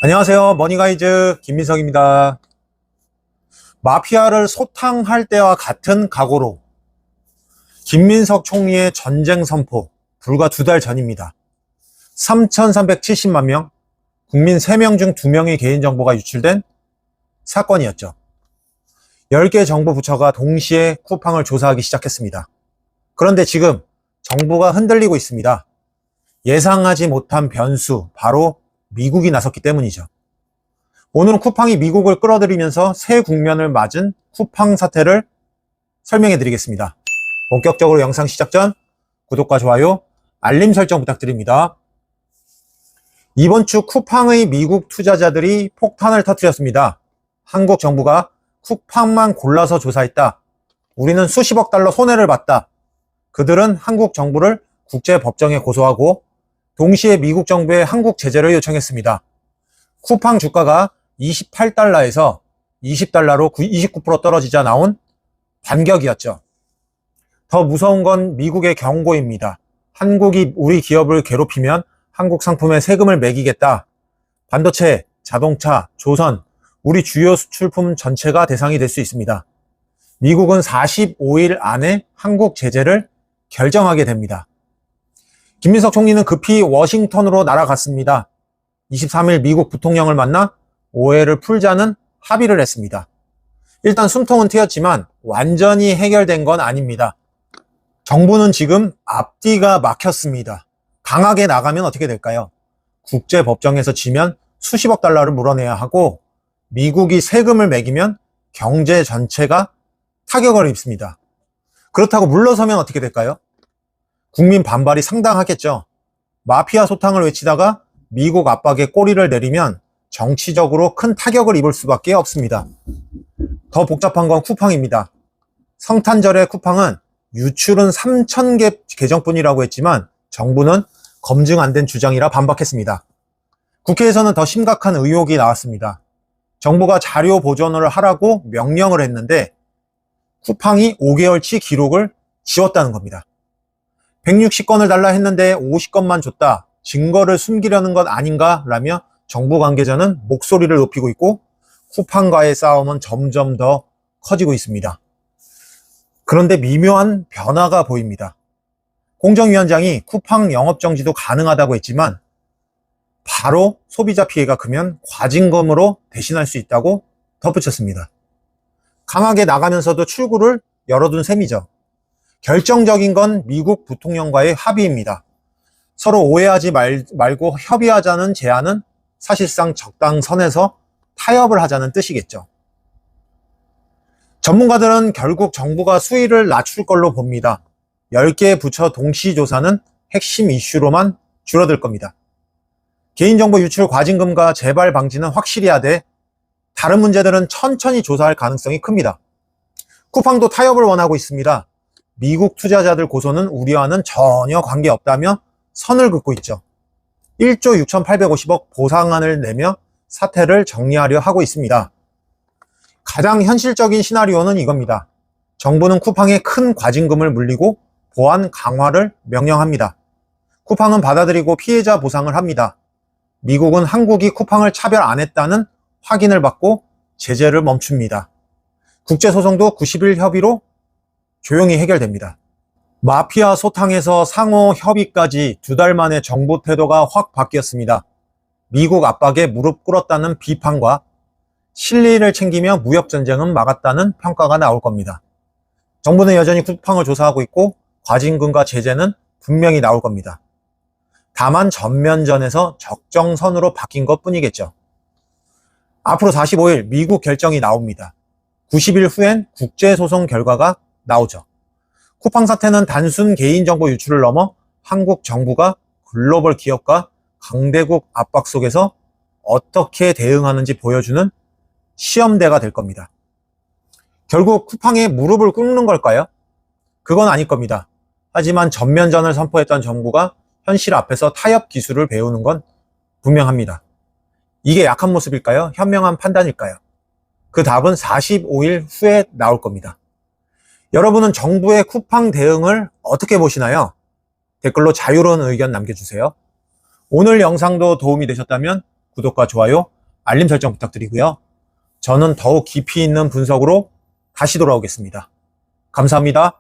안녕하세요. 머니가이즈 김민석입니다. 마피아를 소탕할 때와 같은 각오로 김민석 총리의 전쟁 선포 불과 2달 전입니다. 3,370만 명, 국민 3명 중 2명의 개인정보가 유출된 사건이었죠. 10개 정부 부처가 동시에 쿠팡을 조사하기 시작했습니다. 그런데 지금 정부가 흔들리고 있습니다. 예상하지 못한 변수, 바로 미국이 나섰기 때문이죠. 오늘은 쿠팡이 미국을 끌어들이면서 새 국면을 맞은 쿠팡 사태를 설명해 드리겠습니다. 본격적으로 영상 시작 전 구독과 좋아요, 알림 설정 부탁드립니다. 이번 주 쿠팡의 미국 투자자들이 폭탄을 터뜨렸습니다. 한국 정부가 쿠팡만 골라서 조사했다. 우리는 수십억 달러 손해를 봤다. 그들은 한국 정부를 국제법정에 고소하고 동시에 미국 정부에 한국 제재를 요청했습니다. 쿠팡 주가가 28달러에서 20달러로 29% 떨어지자 나온 반격이었죠. 더 무서운 건 미국의 경고입니다. 한국이 우리 기업을 괴롭히면 한국 상품에 세금을 매기겠다. 반도체, 자동차, 조선, 우리 주요 수출품 전체가 대상이 될 수 있습니다. 미국은 45일 안에 한국 제재를 결정하게 됩니다. 김민석 총리는 급히 워싱턴으로 날아갔습니다. 23일 미국 부통령을 만나 오해를 풀자는 합의를 했습니다. 일단 숨통은 트였지만 완전히 해결된 건 아닙니다. 정부는 지금 앞뒤가 막혔습니다. 강하게 나가면 어떻게 될까요? 국제법정에서 지면 수십억 달러를 물어내야 하고 미국이 세금을 매기면 경제 전체가 타격을 입습니다. 그렇다고 물러서면 어떻게 될까요? 국민 반발이 상당하겠죠. 마피아 소탕을 외치다가 미국 압박에 꼬리를 내리면 정치적으로 큰 타격을 입을 수밖에 없습니다. 더 복잡한 건 쿠팡입니다. 성탄절에 쿠팡은 유출은 3,000개 계정뿐이라고 했지만 정부는 검증 안 된 주장이라 반박했습니다. 국회에서는 더 심각한 의혹이 나왔습니다. 정부가 자료 보존을 하라고 명령을 했는데 쿠팡이 5개월치 기록을 지웠다는 겁니다. 160건을 달라 했는데 50건만 줬다. 증거를 숨기려는 것 아닌가? 라며 정부 관계자는 목소리를 높이고 있고 쿠팡과의 싸움은 점점 더 커지고 있습니다. 그런데 미묘한 변화가 보입니다. 공정위원장이 쿠팡 영업정지도 가능하다고 했지만 바로 소비자 피해가 크면 과징금으로 대신할 수 있다고 덧붙였습니다. 강하게 나가면서도 출구를 열어둔 셈이죠. 결정적인 건 미국 부통령과의 합의입니다. 서로 오해하지 말고 협의하자는 제안은 사실상 적당선에서 타협을 하자는 뜻이겠죠. 전문가들은 결국 정부가 수위를 낮출 걸로 봅니다. 10개 부처 동시 조사는 핵심 이슈로만 줄어들 겁니다. 개인정보 유출 과징금과 재발 방지는 확실히 하되 다른 문제들은 천천히 조사할 가능성이 큽니다. 쿠팡도 타협을 원하고 있습니다. 미국 투자자들 고소는 우리와는 전혀 관계없다며 선을 긋고 있죠. 1조 6,850억 보상안을 내며 사태를 정리하려 하고 있습니다. 가장 현실적인 시나리오는 이겁니다. 정부는 쿠팡에 큰 과징금을 물리고 보안 강화를 명령합니다. 쿠팡은 받아들이고 피해자 보상을 합니다. 미국은 한국이 쿠팡을 차별 안 했다는 확인을 받고 제재를 멈춥니다. 국제소송도 90일 협의로 조용히 해결됩니다. 마피아 소탕에서 상호 협의까지 2달 만에 정부 태도가 확 바뀌었습니다. 미국 압박에 무릎 꿇었다는 비판과 실리를 챙기며 무역전쟁은 막았다는 평가가 나올 겁니다. 정부는 여전히 쿠팡을 조사하고 있고 과징금과 제재는 분명히 나올 겁니다. 다만 전면전에서 적정선으로 바뀐 것 뿐이겠죠. 앞으로 45일 미국 결정이 나옵니다. 90일 후엔 국제소송 결과가 나오죠. 쿠팡 사태는 단순 개인정보 유출을 넘어 한국 정부가 글로벌 기업과 강대국 압박 속에서 어떻게 대응하는지 보여주는 시험대가 될 겁니다. 결국 쿠팡에 무릎을 꿇는 걸까요? 그건 아닐 겁니다. 하지만 전면전을 선포했던 정부가 현실 앞에서 타협 기술을 배우는 건 분명합니다. 이게 약한 모습일까요? 현명한 판단일까요? 그 답은 45일 후에 나올 겁니다. 여러분은 정부의 쿠팡 대응을 어떻게 보시나요? 댓글로 자유로운 의견 남겨주세요. 오늘 영상도 도움이 되셨다면 구독과 좋아요, 알림 설정 부탁드리고요. 저는 더욱 깊이 있는 분석으로 다시 돌아오겠습니다. 감사합니다.